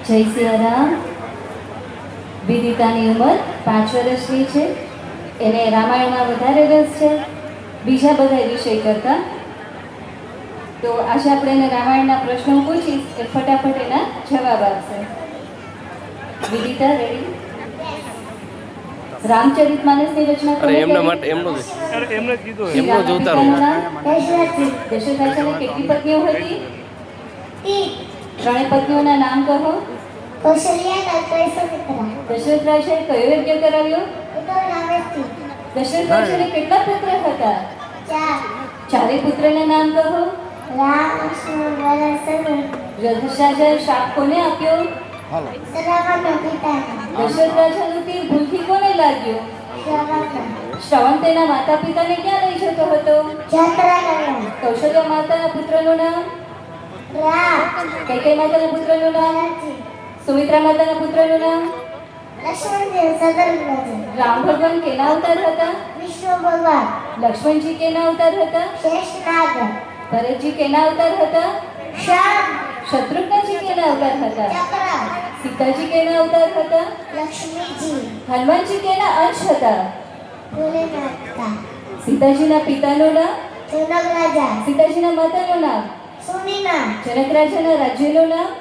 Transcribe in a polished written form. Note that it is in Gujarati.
જય સિયારામ. વિદિતાની ઉંમર 5 વર્ષની છે. એને રામાયણમાં વધારે રસ છે બીજા બધા વિષય કરતાં. તો આજે આપણે એને રામાયણના પ્રશ્નો પૂછીશ એ ફટાફટ એના જવાબ આપશે. વિદિતા રેડી? રામચરિતમાનસની રચના અરે એમના માટે એમનો જ કીધું એમનો જ ઉતારો. દશરથ રાજાની કેટલી પત્નીઓ હતી? ત્રણેય પત્નીઓના નામ કહો. કૌશલ્યા, કૈકેયી, સુમિત્રા. દશરથ રાજાએ કયો યજ્ઞ કરાવ્યો? દશરથ રાજાને કેટલા પુત્ર હતા? 4. ચારે પુત્રના નામ કહો. રામ, લક્ષ્મણ, ભરત, શત્રુઘ્ન. દશરથ રાજાએ શાપ કોને આપ્યો? સદાવરના પિતાને. દશરથ રાજાનું તીર ભૂલથી કોને લાગ્યું? શ્રવણના. શ્રવણ તેના માતા પિતાને ક્યાં લઈ જતો હતો? જાત્રા કરવા. કૌશલ્યા માતાના પુત્રનું નામ? રામ. કૈકેયી માતાના પુત્રનું નામ? ભરતજી. સુમિત્રા માતાના પુત્રનું નામ? લક્ષ્મણજી, શત્રુઘ્નજી. રામ ભગવાન કેના અવતાર હતા? વિષ્ણુ ભગવાન. લક્ષ્મણજી કેના અવતાર હતા? શ્રેષ્ઠ નાગ. ભરતજી કેના અવતાર હતા? શામ. શત્રુઘ્નજી કેના અવતાર હતા? ચક્ર. સીતાજી કેના અવતાર હતા? લક્ષ્મીજી. હનુમાનજી કેના અંશ હતા? ભોલેનાથના. સીતાજીના પિતાનું નામ? જનક રાજા. સીતાજીના માતાનું નામ? સુમીના. જનક રાજાના રાજ્યનું નામ?